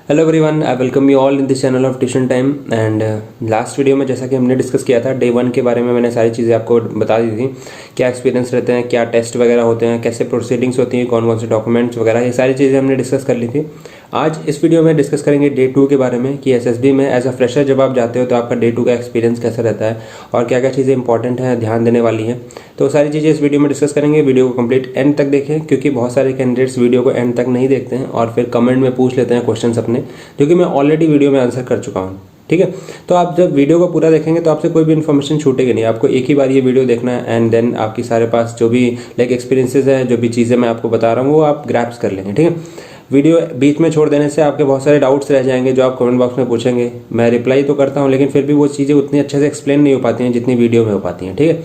Hello everyone, I welcome you all in this channel of tuition time. And last video में जैसा कि हमने discuss किया था डे 1 के बारे में, मैंने सारी चीज़ें आपको बता दी थी। क्या एक्सपीरियंस रहते हैं, क्या टेस्ट वगैरह होते हैं, कैसे प्रोसीडिंग्स होती हैं, कौन कौन से डॉक्यूमेंट्स वगैरह, ये सारी चीज़ें हमने डिस्कस कर ली थी। आज इस वीडियो में डिस्कस करेंगे डे 2 के बारे में कि एसएसबी में एज अ फ्रेशर जब आप जाते हो तो आपका डे 2 का एक्सपीरियंस कैसा रहता है और क्या क्या चीज़ें इंपॉर्टेंट हैं, ध्यान देने वाली हैं। तो सारी चीज़ें इस वीडियो में डिस्कस करेंगे। वीडियो को कंप्लीट एंड तक देखें, क्योंकि बहुत सारे कैंडिडेट्स वीडियो को एंड तक नहीं देखते हैं और फिर कमेंट में पूछ लेते हैं क्वेश्चंस अपने, जो कि मैं ऑलरेडी वीडियो में आंसर कर चुका हूँ। ठीक है, तो आप जब वीडियो को पूरा देखेंगे तो आपसे कोई भी इन्फॉर्मेशन छूटेगी नहीं। आपको एक ही बार ये वीडियो देखना है एंड देन आपकी सारे पास जो भी एक्सपीरियंसेस है, जो भी चीज़ें मैं आपको बता रहा हूँ वो आप ग्रैप्स कर लेंगे। ठीक है, वीडियो बीच में छोड़ देने से आपके बहुत सारे डाउट्स रह जाएंगे जो आप कमेंट बॉक्स में पूछेंगे। मैं रिप्लाई तो करता हूँ, लेकिन फिर भी वो चीज़ें उतनी अच्छे से एक्सप्लेन नहीं हो पाती हैं जितनी वीडियो में हो पाती हैं। ठीक है,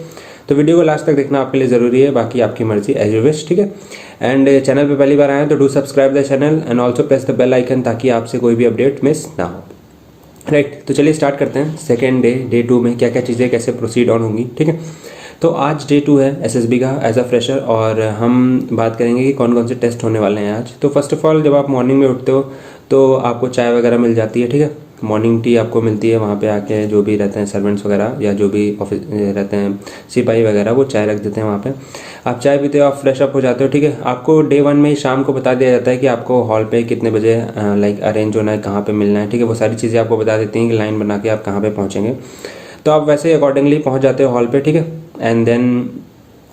तो वीडियो को लास्ट तक देखना आपके लिए ज़रूरी है, बाकी आपकी मर्जी एज यू विश। ठीक है, एंड चैनल पे पहली बार आए तो do subscribe the channel and also press the bell icon, ताकि आपसे कोई भी अपडेट मिस ना हो। राइट, तो चलिए स्टार्ट करते हैं। सेकेंड डे 2 में क्या क्या चीज़ें कैसे प्रोसीड ऑन होंगी। ठीक है, तो आज डे 2 है एसएसबी का एज अ फ्रेशर, और हम बात करेंगे कि कौन कौन से टेस्ट होने वाले हैं आज। तो फर्स्ट ऑफ ऑल, जब आप मॉर्निंग में उठते हो तो आपको चाय वगैरह मिल जाती है। ठीक है, मॉर्निंग टी आपको मिलती है वहाँ पे आके, जो भी रहते हैं सर्वेंट्स वगैरह या जो भी ऑफिस रहते हैं सिपाही वगैरह, वो चाय रख देते हैं वहाँ पे। आप चाय पीते हो, आप फ्रेश अप हो जाते हो। ठीक है, आपको डे 1 में ही शाम को बता दिया जाता है कि आपको हॉल पे कितने बजे अरेंज होना है, कहाँ पे मिलना है। ठीक है, वो सारी चीज़ें आपको बता देती हैं कि लाइन बना के आप कहाँ पे पहुँचेंगे। तो आप वैसे ही अकॉर्डिंगली पहुँच जाते हो हॉल पे। ठीक है, एंड देन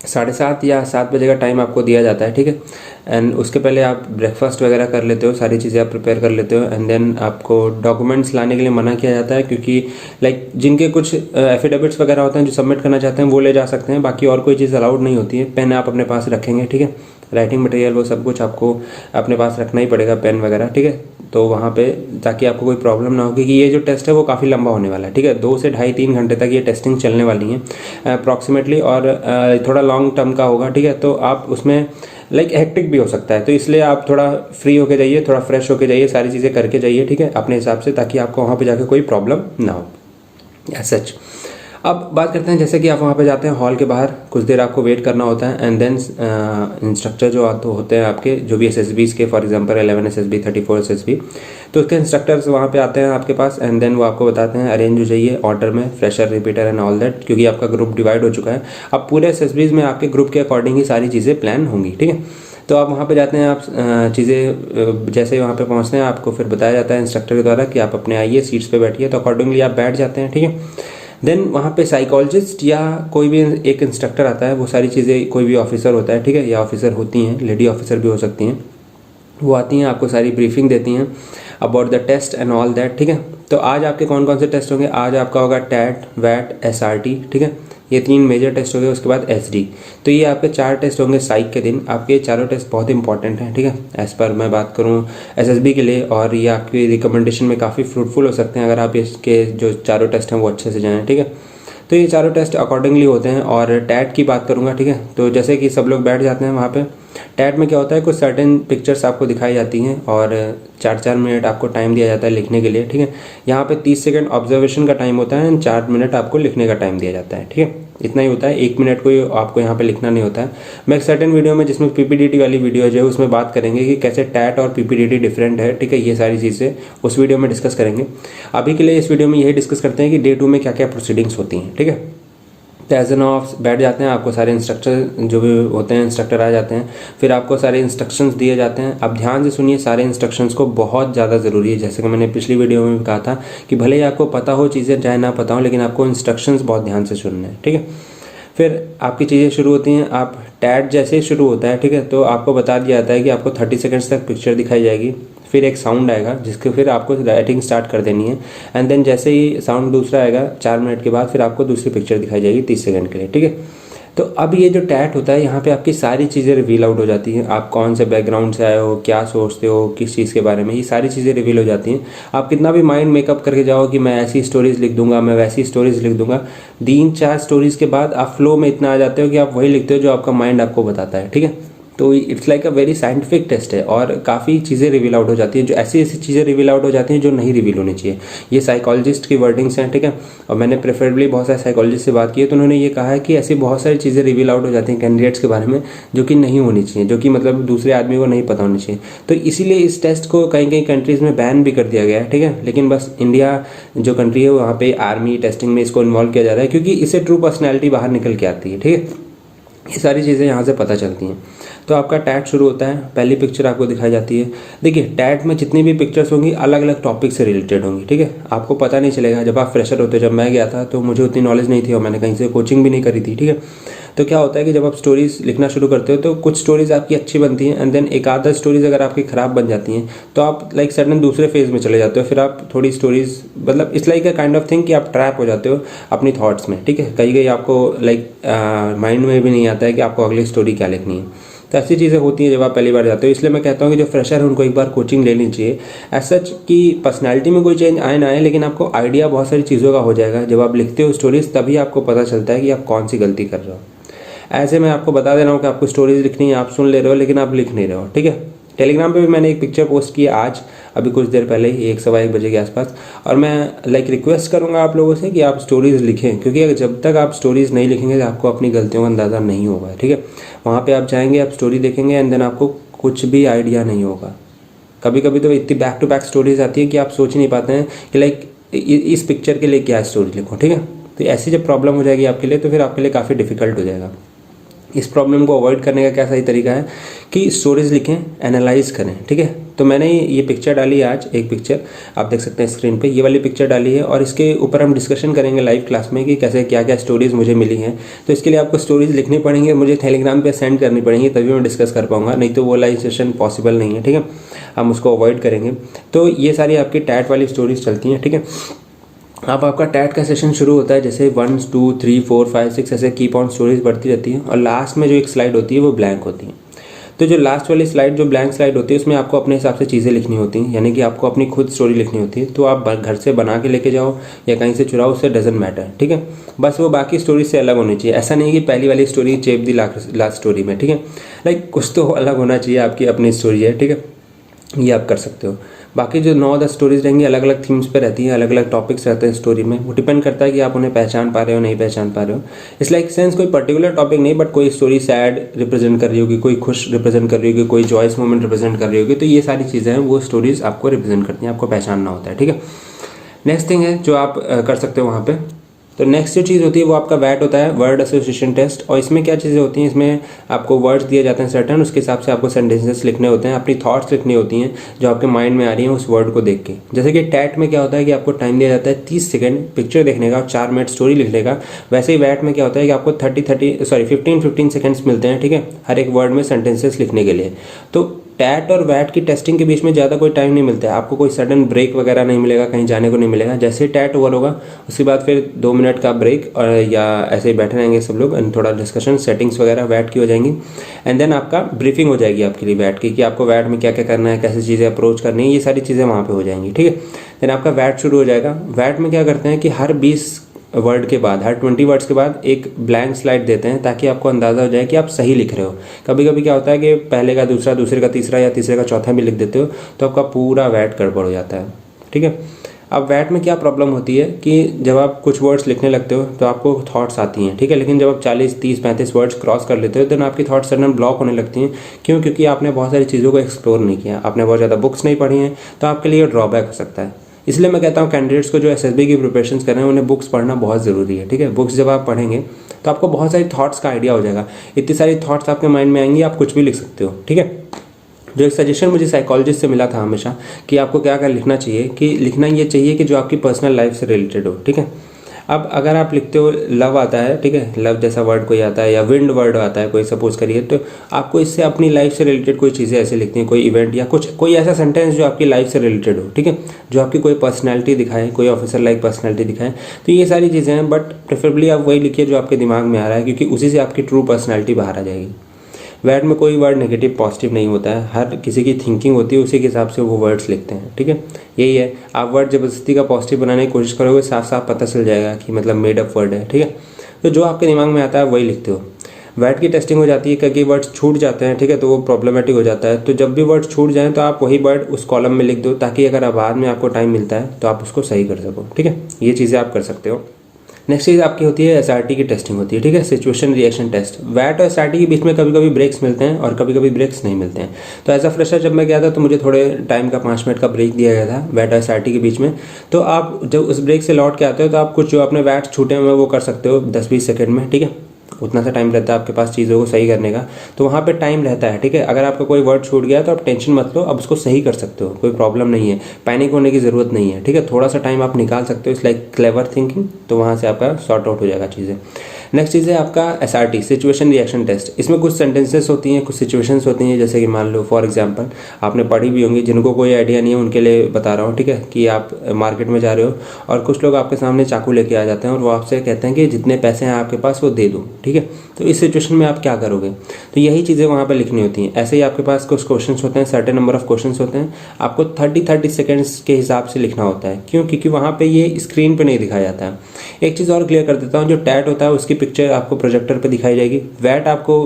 7:30 या 7 बजे का टाइम आपको दिया जाता है। ठीक है, एंड उसके पहले आप ब्रेकफास्ट वगैरह कर लेते हो, सारी चीज़ें आप प्रिपेयर कर लेते हो। एंड देन आपको डॉक्यूमेंट्स लाने के लिए मना किया जाता है, क्योंकि जिनके कुछ एफिडेविट्स वगैरह होते हैं जो सबमिट करना चाहते हैं वो ले जा सकते हैं, बाकी और कोई चीज़ अलाउड नहीं होती है। पेन आप अपने पास रखेंगे। ठीक है, राइटिंग मटेरियल वो सब कुछ आपको अपने पास रखना ही पड़ेगा, पेन वगैरह। ठीक है, तो वहाँ पे ताकि आपको कोई प्रॉब्लम ना हो, क्योंकि ये जो टेस्ट है वो काफ़ी लंबा होने वाला है। ठीक है, 2 से ढाई 3 घंटे तक ये टेस्टिंग चलने वाली है अप्रॉक्सीमेटली, और थोड़ा लॉन्ग टर्म का होगा। ठीक है, तो आप उसमें हेक्टिक भी हो सकता है, तो इसलिए आप थोड़ा फ्री होके जाइए, थोड़ा फ्रेश होके जाइए, सारी चीज़ें करके जाइए। ठीक है, अपने हिसाब से, ताकि आपको वहाँ पे जाके कोई प्रॉब्लम ना हो एज सच। अब बात करते हैं, जैसे कि आप वहाँ पे जाते हैं हॉल के बाहर, कुछ देर आपको वेट करना होता है। एंड देन इंस्ट्रक्टर जो तो होते हैं आपके, जो भी एसएसबीज के, फॉर एग्जांपल 11 एसएसबी 34 एसएसबी, तो उसके इंस्ट्रक्टर्स वहाँ पे आते हैं आपके पास। एंड देन वो आपको बताते हैं अरेंज हो जाइए ऑर्डर में, fresher, repeater and all that, क्योंकि आपका ग्रुप डिवाइड हो चुका है। अब पूरे एसएसबीज में आपके ग्रुप के अकॉर्डिंग ही सारी चीज़ें प्लान होंगी। ठीक है, तो आप वहाँ पे जाते हैं, आप चीज़ें जैसे ही वहाँ पे पहुँचते हैं आपको फिर बताया जाता है इंस्ट्रक्टर के द्वारा कि आप अपने आइए, सीट्स पे बैठिए, तो अकॉर्डिंगली आप बैठ जाते हैं। ठीक है, देन वहाँ पे साइकोलॉजिस्ट या कोई भी एक इंस्ट्रक्टर आता है, वो सारी चीज़ें, कोई भी ऑफिसर होता है। ठीक है, या ऑफिसर होती हैं, लेडी ऑफिसर भी हो सकती हैं, वो आती हैं, आपको सारी ब्रीफिंग देती हैं about the test and all that. ठीक है, तो आज आपके कौन कौन से टेस्ट होंगे? आज आपका होगा टैट, वैट, एसआरटी। ठीक है, ये 3 मेजर टेस्ट हो गए। उसके बाद एसडी, तो ये आपके 4 टेस्ट होंगे साइक के दिन। आपके चारों टेस्ट बहुत इंपॉर्टेंट हैं। ठीक है, एज पर मैं बात करूँ एसएसबी के लिए, और ये आपकी रिकमेंडेशन में काफ़ी फ्रूटफुल हो सकते हैं अगर आप इसके जो चारों टेस्ट हैं वो अच्छे से जाएँ। ठीक है, तो ये चारों टेस्ट अकॉर्डिंगली होते हैं। और टैट की बात करूँगा। ठीक है, तो जैसे कि सब लोग बैठ जाते हैं वहाँ पे, टैट में क्या होता है, कुछ सर्टेन पिक्चर्स आपको दिखाई जाती हैं और 4-4 मिनट आपको टाइम दिया जाता है लिखने के लिए। ठीक है, यहाँ पे 30 सेकंड ऑब्जर्वेशन का टाइम होता है एंड 4 मिनट आपको लिखने का टाइम दिया जाता है। ठीक है, इतना ही होता है, 1 मिनट कोई आपको यहाँ पे लिखना नहीं होता है। मैं एक सर्टेन वीडियो में, जिसमें पीपीडीटी वाली वीडियो जो है, उसमें बात करेंगे कि कैसे टैट और पीपीडीटी डिफरेंट है। ठीक है, ये सारी चीज़ें उस वीडियो में डिस्कस करेंगे। अभी के लिए इस वीडियो में यही डिस्कस करते हैं कि डे 2 में क्या क्या प्रोसीडिंग्स होती हैं। ठीक है, तो एज एन ऑफ बैठ जाते हैं, आपको सारे इंस्ट्रक्टर जो भी होते हैं, इंस्ट्रक्टर आ जाते हैं, फिर आपको सारे इंस्ट्रक्शंस दिए जाते हैं। अब ध्यान से सुनिए, सारे इंस्ट्रक्शंस को बहुत ज़्यादा ज़रूरी है। जैसे कि मैंने पिछली वीडियो में भी कहा था कि भले ही आपको पता हो चीज़ें, चाहे ना पता हो, लेकिन आपको इंस्ट्रक्शंस बहुत ध्यान से सुनने हैं। ठीक है, फिर आपकी चीज़ें शुरू होती हैं। आप टैट जैसे ही शुरू होता है, ठीक है, तो आपको बता दिया जाता है कि आपको 30 सेकंड्स तक पिक्चर दिखाई जाएगी, फिर एक साउंड आएगा जिसके फिर आपको राइटिंग स्टार्ट कर देनी है। एंड देन जैसे ही साउंड दूसरा आएगा 4 मिनट के बाद, फिर आपको दूसरी पिक्चर दिखाई जाएगी 30 सेकंड के लिए। ठीक है, तो अब ये जो टैट होता है, यहाँ पे आपकी सारी चीज़ें रिवील आउट हो जाती हैं। आप कौन से बैकग्राउंड से आए हो, क्या सोचते हो, किस चीज़ के बारे में, ये सारी चीज़ें रिवील हो जाती हैं। आप कितना भी माइंड मेकअप करके जाओ कि मैं ऐसी स्टोरीज लिख दूंगा, मैं वैसी स्टोरीज लिख दूंगा, 3-4 स्टोरीज के बाद आप फ्लो में इतना आ जाते हो कि आप वही लिखते हो जो आपका माइंड आपको बताता है। ठीक है, तो it's like a very scientific test है और काफ़ी चीज़ें रिवील आउट हो जाती है, जो ऐसी ऐसी चीज़ें रिवील आउट हो जाती हैं जो नहीं रिवील होनी चाहिए। ये साइकोलॉजिस्ट की वर्डिंग्स हैं, ठीक है। और मैंने प्रेफरेबली बहुत सारे साइकोलॉजिस्ट से बात की है, तो उन्होंने ये कहा है कि ऐसी बहुत सारी चीज़ें रिवील आउट हो जाती हैं कैंडिडेट्स के बारे में जो कि नहीं होनी चाहिए, जो कि मतलब दूसरे आदमी को नहीं पता होनी चाहिए। तो इसीलिए इस टेस्ट को कई कई कंट्रीज़ में बैन भी कर दिया गया है, ठीक है। लेकिन बस इंडिया जो कंट्री है वहाँ पे आर्मी टेस्टिंग में इसको इन्वॉल्व किया जा रहा है, क्योंकि इससे ट्रू पर्सनैलिटी बाहर निकल के आती है, ठीक है। ये सारी चीज़ें यहाँ से पता चलती हैं। तो आपका टैट शुरू होता है, पहली पिक्चर आपको दिखाई जाती है। देखिए टैट में जितनी भी पिक्चर्स होंगी अलग अलग टॉपिक से रिलेटेड होंगी, ठीक है। आपको पता नहीं चलेगा, जब आप फ्रेशर होते हो, जब मैं गया था तो मुझे उतनी नॉलेज नहीं थी और मैंने कहीं से कोचिंग भी नहीं करी थी, ठीक है। तो क्या होता है कि जब आप स्टोरीज लिखना शुरू करते हो तो कुछ स्टोरीज आपकी अच्छी बनती हैं एंड देन एक आधा स्टोरीज अगर आपकी ख़राब बन जाती हैं तो आप लाइक सडन दूसरे फेज में चले जाते हो। फिर आप थोड़ी स्टोरीज मतलब it's like a kind of thing कि आप ट्रैप हो जाते हो अपनी थॉट्स में, ठीक है। कहीं कहीं आपको लाइक माइंड में भी नहीं आता है कि आपको अगली स्टोरी क्या लिखनी है। तो ऐसी चीज़ें होती हैं जब आप पहली बार जाते हो। इसलिए मैं कहता हूँ कि जो फ्रेशर है उनको एक बार कोचिंग लेनी चाहिए। एज सच कि पर्सनैलिटी में कोई चेंज आए ना आए, लेकिन आपको आइडिया बहुत सारी चीज़ों का हो जाएगा। जब आप लिखते हो स्टोरीज तभी आपको पता चलता है कि आप कौन सी गलती कर रहे हो। ऐसे मैं आपको बता दे रहा हूँ कि आपको स्टोरीज लिखनी है, आप सुन ले रहे हो लेकिन आप लिख नहीं रहे हो, ठीक है। टेलीग्राम पे भी मैंने एक पिक्चर पोस्ट की आज, अभी कुछ देर पहले ही 1 सवा 1 बजे के आसपास। और मैं लाइक रिक्वेस्ट करूँगा आप लोगों से कि आप स्टोरीज़ लिखें, क्योंकि अगर जब तक आप स्टोरीज़ नहीं लिखेंगे तो आपको अपनी गलतियों का अंदाज़ा नहीं होगा, ठीक है। वहाँ पे आप जाएंगे, आप स्टोरी देखेंगे एंड देन आपको कुछ भी आइडिया नहीं होगा। कभी कभी तो इतनी बैक टू बैक स्टोरीज आती है कि आप सोच नहीं पाते हैं कि लाइक इस पिक्चर के लिए क्या स्टोरी लिखूँ, ठीक है। तो ऐसी जब प्रॉब्लम हो जाएगी आपके लिए तो फिर आपके लिए काफ़ी डिफिकल्ट हो जाएगा। इस प्रॉब्लम को अवॉइड करने का क्या सही तरीका है कि स्टोरीज लिखें, एनालाइज करें, ठीक है। तो मैंने ये पिक्चर डाली है आज, एक पिक्चर आप देख सकते हैं स्क्रीन पे, ये वाली पिक्चर डाली है और इसके ऊपर हम डिस्कशन करेंगे लाइव क्लास में कि कैसे क्या क्या स्टोरीज मुझे मिली हैं। तो इसके लिए आपको स्टोरीज लिखनी पड़ेंगी, मुझे टेलीग्राम पे सेंड करनी पड़ेंगी, तभी मैं डिस्कस कर पाऊंगा, नहीं तो वो लाइव सेशन पॉसिबल नहीं है, ठीक है। हम उसको अवॉइड करेंगे। तो ये सारी आपकी टैट वाली स्टोरीज चलती हैं, ठीक है। अब आपका टैट का सेशन शुरू होता है, जैसे 1 2 3 4 5 6 ऐसे कीप ऑन स्टोरीज बढ़ती रहती है और लास्ट में जो एक स्लाइड होती है वो ब्लैंक होती है। तो जो लास्ट वाली स्लाइड, जो ब्लैंक स्लाइड होती है, उसमें आपको अपने हिसाब से चीज़ें लिखनी होती हैं, यानी कि आपको अपनी खुद स्टोरी लिखनी होती है। तो आप घर से बना के लेके जाओ या कहीं से चुराओ, उससे डजेंट मैटर, ठीक है। बस वो बाकी स्टोरी से अलग होनी चाहिए। ऐसा नहीं कि पहली वाली स्टोरी चेप दी लास्ट स्टोरी में, ठीक है। लाइक कुछ तो अलग होना चाहिए, आपकी अपनी स्टोरी है, ठीक है। ये आप कर सकते हो। बाकी जो 9-10 स्टोरीज रहेंगी अलग अलग थीम्स पे रहती हैं, अलग अलग टॉपिक्स रहते हैं स्टोरी में। वो डिपेंड करता है कि आप उन्हें पहचान पा रहे हो नहीं पहचान पा रहे हो। इस लाइक सेंस कोई पर्टिकुलर टॉपिक नहीं, बट कोई स्टोरी सैड रिप्रेजेंट कर रही होगी, कोई खुश रिप्रेजेंट कर रही होगी, कोई जॉयस मोमेंट रिप्रेजेंट कर रही होगी। तो ये सारी चीज़ें हैं, वो स्टोरीज आपको रिप्रेजेंट करती हैं, आपको पहचानना होता है, ठीक है। नेक्स्ट थिंग है जो आप कर सकते हो वहाँ पे, तो नेक्स्ट जो चीज़ होती है वो आपका वैट होता है, वर्ड एसोसिएशन टेस्ट। और इसमें क्या चीज़ें होती हैं, इसमें आपको वर्ड्स दिए जाते हैं सर्टेन, उसके हिसाब से आपको सेंटेंसेस लिखने होते हैं, अपनी थॉट्स लिखनी होती हैं जो आपके माइंड में आ रही हैं उस वर्ड को देख के। जैसे कि टैट में क्या होता है कि आपको टाइम दिया जाता है 30 सेकंड पिक्चर देखने का और 4 मिनट स्टोरी लिखने का। वैसे ही वैट में क्या होता है कि आपको 15 सेकंड्स मिलते हैं, ठीक है, हर एक वर्ड में सेंटेंसेस लिखने के लिए। तो टैट और वैट की टेस्टिंग के बीच में ज़्यादा कोई टाइम नहीं मिलता है, आपको कोई सडन ब्रेक वगैरह नहीं मिलेगा, कहीं जाने को नहीं मिलेगा। जैसे ही टैट ओवर होगा उसके बाद फिर 2 मिनट का ब्रेक, और या ऐसे ही बैठे रहेंगे सब लोग एंड थोड़ा डिस्कशन, सेटिंग्स वगैरह वैट की हो जाएंगी एंड देन आपका ब्रीफिंग हो जाएगी आपके लिए वैट की, कि आपको वैट में क्या क्या करना है, कैसी चीज़ें अप्रोच करनी है, ये सारी चीज़ें वहाँ पर हो जाएंगी, ठीक है। देन आपका वैट शुरू हो जाएगा। वैट में क्या करते हैं कि हर 20 वर्ड के बाद, हर 20 वर्ड्स के बाद एक ब्लैंक स्लाइड देते हैं, ताकि आपको अंदाज़ा हो जाए कि आप सही लिख रहे हो। कभी कभी क्या होता है कि पहले का दूसरा, दूसरे का तीसरा या तीसरे का चौथा भी लिख देते हो, तो आपका पूरा वैट गड़बड़ हो जाता है, ठीक है। अब वैट में क्या प्रॉब्लम होती है कि जब आप कुछ वर्ड्स लिखने लगते हो तो आपको थॉट्स आती हैं, ठीक है, लेकिन जब आप 40 30 35 वर्ड्स क्रॉस कर लेते हो तो आपकी थॉट्स सडन ब्लॉक होने लगती हैं। क्यों? क्योंकि आपने बहुत सारी चीज़ों को एक्सप्लोर नहीं किया, आपने बहुत ज़्यादा बुक्स नहीं पढ़ी हैं, तो आपके लिए ड्रॉबैक हो सकता है। इसलिए मैं कहता हूँ कैंडिडेट्स को जो एसएसबी की प्रिपरेशन कर रहे हैं उन्हें बुक्स पढ़ना बहुत ज़रूरी है, ठीक है। बुक्स जब आप पढ़ेंगे तो आपको बहुत सारी थॉट्स का आइडिया हो जाएगा, इतनी सारी थॉट्स आपके माइंड में आएंगी, आप कुछ भी लिख सकते हो, ठीक है। जो एक सजेशन मुझे साइकोलॉजिस्ट से मिला था हमेशा कि आपको क्या क्या लिखना चाहिए, कि लिखना ये चाहिए कि जो आपकी पर्सनल लाइफ से रिलेटेड हो, ठीक है। अब अगर आप लिखते हो लव आता है, ठीक है, लव जैसा वर्ड कोई आता है या विंड वर्ड आता है कोई, सपोज करिए, तो आपको इससे अपनी लाइफ से रिलेटेड कोई चीज़ें ऐसे लिखती हैं, कोई इवेंट या कुछ, कोई ऐसा सेंटेंस जो आपकी लाइफ से रिलेटेड हो, ठीक है, जो आपकी कोई पर्सनैलिटी दिखाए, कोई ऑफिसर लाइक पर्सनैलिटी दिखाए। तो ये सारी चीज़ें हैं, बट प्रेफरेबली आप वही लिखिए जो आपके दिमाग में आ रहा है, क्योंकि उसी से आपकी ट्रू पर्सनैलिटी बाहर आ जाएगी। वैट में कोई वर्ड नेगेटिव पॉजिटिव नहीं होता है, हर किसी की थिंकिंग होती है, उसी के हिसाब से वो वर्ड्स लिखते हैं, ठीक है। यही है, आप वर्ड ज़बरदस्ती का पॉजिटिव बनाने की कोशिश करोगे, साफ साफ पता चल जाएगा कि मतलब मेड अप वर्ड है, ठीक है। तो जो आपके दिमाग में आता है वही लिखते हो। वैट की टेस्टिंग हो जाती है, कई वर्ड्स छूट जाते हैं, ठीक है, तो वो प्रॉब्लमेटिक हो जाता है। तो जब भी वर्ड छूट जाएँ तो आप वही वर्ड उस कॉलम में लिख दो, ताकि अगर बाद में आपको टाइम मिलता है तो आप उसको सही कर सको, ठीक है। ये चीज़ें आप कर सकते हो। नेक्स्ट चीज़ आपकी होती है एसआरटी की टेस्टिंग होती है, ठीक है, सिचुएशन रिएक्शन टेस्ट। वैट और एसआरटी के बीच में कभी कभी ब्रेक्स मिलते हैं और कभी कभी ब्रेक्स नहीं मिलते हैं। तो एज अ फ्रेशर जब मैं गया था तो मुझे थोड़े टाइम का 5 मिनट का ब्रेक दिया गया था वैट और एसआरटी के बीच में। तो आप जब उस ब्रेक से लौट के आते हो तो आप कुछ जो अपने वैट छूटे हुए वो कर सकते हो 10-20 सेकेंड में, ठीक है। उतना सा टाइम रहता है आपके पास चीज़ों को सही करने का, तो वहाँ पे टाइम रहता है, ठीक है। अगर आपका कोई वर्ड छूट गया तो आप टेंशन मत लो, अब उसको सही कर सकते हो, कोई प्रॉब्लम नहीं है, पैनिक होने की ज़रूरत नहीं है, ठीक है। थोड़ा सा टाइम आप निकाल सकते हो, इट्स लाइक क्लेवर थिंकिंग, तो वहाँ से आपका सॉर्ट आउट हो जाएगा चीज़ें। नेक्स्ट चीज़ है आपका एसआरटी, सिचुएशन रिएक्शन टेस्ट। इसमें कुछ सेंटेंसेस होती हैं, कुछ सिचुएशंस होती हैं, जैसे कि मान लो फॉर एग्जांपल आपने पढ़ी भी होंगी, जिनको कोई आइडिया नहीं है उनके लिए बता रहा हूँ, ठीक है, कि आप मार्केट में जा रहे हो और कुछ लोग आपके सामने चाकू लेके आ जाते हैं और वो आपसे कहते हैं कि जितने पैसे हैं आपके पास वो दे दो, ठीक है। तो इस सिचुएशन में आप क्या करोगे? तो यही चीज़ें वहाँ पर लिखनी होती हैं। ऐसे ही आपके पास कुछ क्वेश्चंस होते हैं, सर्टेन नंबर ऑफ क्वेश्चंस होते हैं, आपको 30 सेकेंड्स के हिसाब से लिखना होता है। क्यों? क्योंकि वहाँ पे ये स्क्रीन पे नहीं दिखाया जाता है। एक चीज़ और क्लियर कर देता हूँ, जो टैट होता है उसकी पिक्चर आपको प्रोजेक्टर पे दिखाई जाएगी, वैट आपको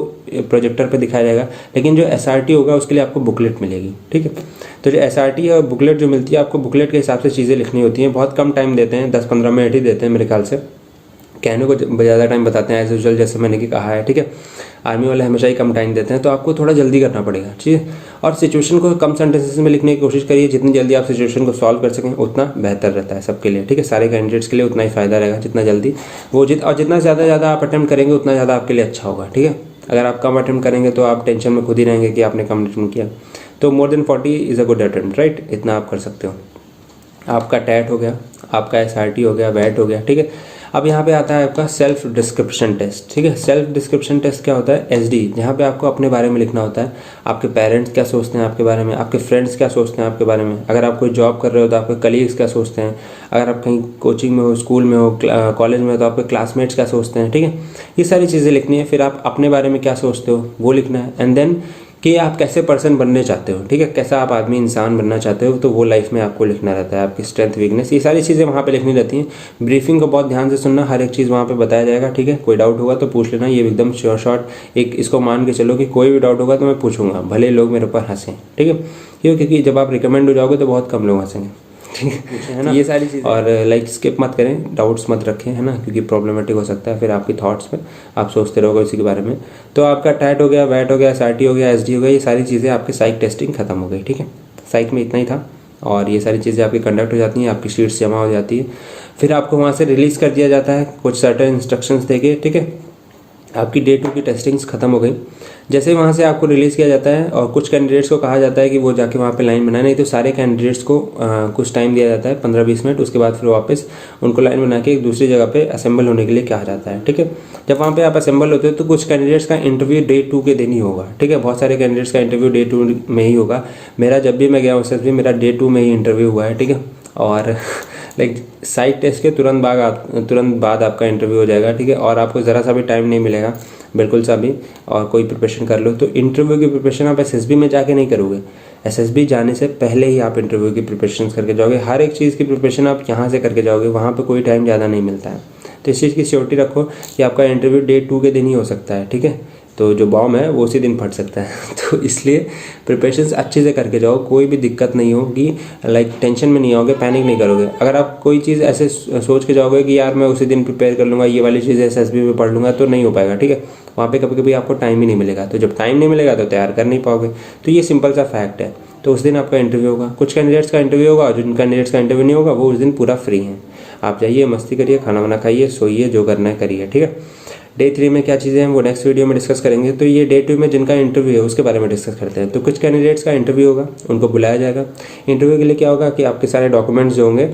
प्रोजेक्टर पे दिखाया जाएगा, लेकिन जो एसआरटी होगा उसके लिए आपको बुकलेट मिलेगी, ठीक है। तो जो एसआरटी और बुकलेट जो मिलती है, आपको बुकलेट के हिसाब से चीज़ें लिखनी होती हैं। बहुत कम टाइम देते हैं, 10-15 मिनट ही देते हैं मेरे ख्याल से, कहने को ज़्यादा टाइम बताते हैं एज यूजुअल, जैसे मैंने कि कहा है, ठीक है। आर्मी वाले हमेशा ही कम टाइम देते हैं, तो आपको थोड़ा जल्दी करना पड़ेगा, ठीक है। और सिचुएशन को कम सेंटेंसेस में लिखने की कोशिश करिए, जितनी जल्दी आप सिचुएशन को सॉल्व कर सकें उतना बेहतर रहता है सबके लिए, ठीक है। सारे कैंडिडेट्स के लिए उतना ही फ़ायदा रहेगा, जितना जल्दी वो और जितना ज़्यादा आप अटेम्प्ट करेंगे उतना ज़्यादा आपके लिए अच्छा होगा, ठीक है। अगर आप कम अटेम्प्ट करेंगे तो आप टेंशन में खुद ही रहेंगे कि आपने कम अटेम्प्ट किया। तो more than 40 is a good attempt, right, इतना आप कर सकते हो। आपका टैट हो गया, आपका एसआरटी हो गया, वैट हो गया, ठीक है। अब यहाँ पे आता है आपका सेल्फ डिस्क्रिप्शन टेस्ट, ठीक है। सेल्फ डिस्क्रिप्शन टेस्ट क्या होता है? एसडी, जहाँ पे आपको अपने बारे में लिखना होता है। आपके पेरेंट्स क्या सोचते हैं आपके बारे में, आपके फ्रेंड्स क्या सोचते हैं आपके बारे में, अगर आप कोई जॉब कर रहे हो तो आपके कलीग्स क्या सोचते हैं, अगर आप कहीं कोचिंग में हो, स्कूल में हो, कॉलेज में हो तो आपके क्लासमेट्स क्या सोचते हैं, ठीक है। ये सारी चीज़ें लिखनी है। फिर आप अपने बारे में क्या सोचते हो वो लिखना है, एंड देन कि आप कैसे पर्सन बनने चाहते हो, ठीक है, कैसा आप आदमी इंसान बनना चाहते हो, तो वो लाइफ में आपको लिखना रहता है। आपकी स्ट्रेंथ वीकनेस, ये सारी चीज़ें वहाँ पे लिखनी रहती हैं। ब्रीफिंग को बहुत ध्यान से सुनना, हर एक चीज़ वहाँ पे बताया जाएगा, ठीक है। कोई डाउट होगा तो पूछ लेना, ये एकदम शॉर्ट एक इसको मान के चलो कि कोई भी डाउट होगा तो मैं पूछूंगा, भले लोग मेरे ऊपर हंसें, ठीक है। क्यों? क्योंकि जब आप रिकमेंड हो जाओगे तो बहुत कम लोग हंसेंगे, ठीक है ना। ये सारी चीज़, और लाइक स्किप मत करें, डाउट्स मत रखें, है ना, क्योंकि प्रॉब्लमेटिक हो सकता है फिर आपकी थॉट्स में, आप सोचते रहोगे उसी के बारे में। तो आपका टैट हो गया, वैट हो गया, एसआरटी हो गया, एसडी हो गया, ये सारी चीज़ें आपकी साइक टेस्टिंग खत्म हो गई, ठीक है। साइक में इतना ही था और ये सारी चीज़ें आपकी कंडक्ट हो जाती हैं, आपकी शीट्स जमा हो जाती है। फिर आपको वहाँ से रिलीज़ कर दिया जाता है कुछ सर्टेन इंस्ट्रक्शंस देके, ठीक है। आपकी डे 2 की टेस्टिंग्स खत्म हो गई। जैसे ही वहाँ से आपको रिलीज़ किया जाता है और कुछ कैंडिडेट्स को कहा जाता है कि वो जाके वहाँ पे लाइन बनाए, नहीं तो सारे कैंडिडेट्स को कुछ टाइम दिया जाता है 15-20 मिनट, उसके बाद फिर वापस उनको लाइन बना के एक दूसरी जगह पे असेंबल होने के लिए कहा जाता है, ठीक है। जब वहाँ पे आप असेंबल होते हो तो कुछ कैंडिडेट्स का इंटरव्यू डे 2 के दिन ही होगा, ठीक है। बहुत सारे कैंडिडेट्स का इंटरव्यू डे 2 में ही होगा। मेरा जब भी मैं गया उस भी मेरा डे 2 में ही इंटरव्यू हुआ है, ठीक है। और लाइक साइक टेस्ट के तुरंत बाद आपका इंटरव्यू हो जाएगा, ठीक है। और आपको ज़रा सा भी टाइम नहीं मिलेगा, बिल्कुल सा भी, और कोई प्रिपरेशन कर लो। तो इंटरव्यू की प्रिपरेशन आप एसएसबी में जाके नहीं करोगे, एसएसबी जाने से पहले ही आप इंटरव्यू की प्रिपरेशन करके जाओगे। हर एक चीज़ की प्रिपरेशन आप यहाँ से करके जाओगे, वहाँ पे कोई टाइम ज़्यादा नहीं मिलता है। तो इस चीज़ की श्योरिटी रखो कि आपका इंटरव्यू डे 2 के दिन ही हो सकता है, ठीक है। तो जो बॉम्ब है वो उसी दिन फट सकता है। तो इसलिए प्रिपरेशंस अच्छे से करके जाओ, कोई भी दिक्कत नहीं होगी, लाइक टेंशन में नहीं आओगे, पैनिक नहीं करोगे। अगर आप कोई चीज़ ऐसे सोच के जाओगे कि यार मैं उसी दिन प्रिपेयर कर लूँगा, ये वाली चीज़ एसएसबी में पढ़ लूँगा, तो नहीं हो पाएगा, ठीक है। वहाँ पे कभी कभी आपको टाइम ही नहीं मिलेगा, तो जब टाइम नहीं मिलेगा तो तैयार कर नहीं पाओगे। तो ये सिंपल सा फैक्ट है। तो उस दिन आपका इंटरव्यू होगा, कुछ कैंडिडेट्स का इंटरव्यू होगा और जिन कैंडिडेट्स का इंटरव्यू नहीं होगा वो उस दिन पूरा फ्री हैं। आप जाइए, मस्ती करिए, खाना वाना खाइए, सोइए, जो करना है करिए, ठीक है। डे 3 में क्या चीज़ें हैं वो नेक्स्ट वीडियो में डिस्कस करेंगे। तो ये डे 2 में जिनका इंटरव्यू है उसके बारे में डिस्कस करते हैं। तो कुछ कैंडिडेट्स का इंटरव्यू होगा, उनको बुलाया जाएगा। इंटरव्यू के लिए क्या होगा कि आपके सारे डॉक्यूमेंट्स जो होंगे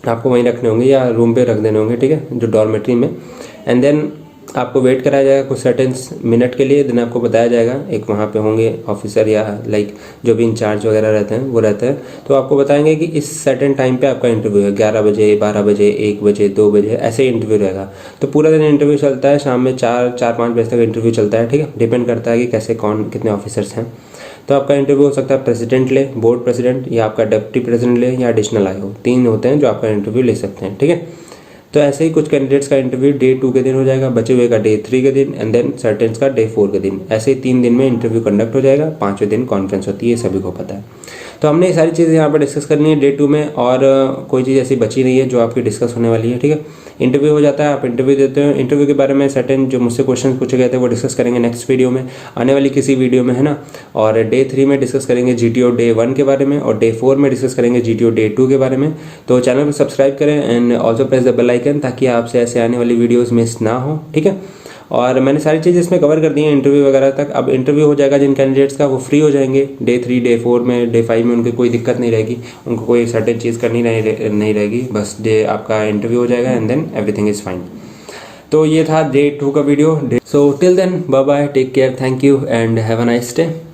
आपको वहीं रखने होंगे या रूम पे रख देने होंगे, ठीक है, जो डॉर्मेट्री में। एंड देन आपको वेट कराया जाएगा कुछ सर्टेन मिनट के लिए, देन आपको बताया जाएगा, एक वहाँ पे होंगे ऑफिसर या लाइक जो भी इंचार्ज वगैरह रहते हैं वो रहते हैं, तो आपको बताएंगे कि इस सर्टेन टाइम पे आपका इंटरव्यू है, 11 बजे, 12 बजे, 1 बजे, 2 बजे, ऐसे इंटरव्यू रहेगा। तो पूरा दिन इंटरव्यू चलता है, शाम में 4-5 बजे तक इंटरव्यू चलता है, ठीक है। डिपेंड करता है कि कैसे कौन कितने ऑफिसर्स हैं। तो आपका इंटरव्यू हो सकता है प्रेसिडेंट ले, बोर्ड प्रेसिडेंट, या आपका डिप्टी प्रेसिडेंट ले, या एडिशनल आए हो, 3 होते हैं जो आपका इंटरव्यू ले सकते हैं, ठीक है। तो ऐसे ही कुछ कैंडिडेट्स का इंटरव्यू डे 2 के दिन हो जाएगा, बचे हुए का डे 3 के दिन एंड देन सर्टेन्स का डे 4 के दिन। ऐसे ही 3 दिन में इंटरव्यू कंडक्ट हो जाएगा, 5वें दिन कॉन्फ्रेंस होती है, सभी को पता है। तो हमने ये सारी चीज़ें यहाँ पर डिस्कस करनी है डे 2 में, और कोई चीज़ ऐसी बची नहीं है जो आपकी डिस्कस होने वाली है, ठीक है। इंटरव्यू हो जाता है, आप इंटरव्यू देते हो, इंटरव्यू के बारे में सर्टेन जो मुझसे क्वेश्चन पूछे गए थे वो डिस्कस करेंगे नेक्स्ट वीडियो में, आने वाली किसी वीडियो में, है ना। और डे 3 में डिस्कस करेंगे GTO डे 1 के बारे में, और डे 4 में डिस्कस करेंगे GTO डे 2 के बारे में। तो चैनल को सब्सक्राइब करें and also press the bell icon, ताकि आपसे ऐसे आने वाली वीडियोज़ मिस ना हो, ठीक है। और मैंने सारी चीज़ इसमें कवर कर दी है इंटरव्यू वगैरह तक। अब इंटरव्यू हो जाएगा जिन कैंडिडेट्स का, वो फ्री हो जाएंगे डे 3 डे 4 में, डे 5 में उनकी कोई दिक्कत नहीं रहेगी, उनको कोई सर्टेन चीज़ करनी नहीं रहेगी, बस डे आपका इंटरव्यू हो जाएगा and then everything is fine. तो ये था डे 2 का video. So till then bye bye, take care, thank you and have a nice day.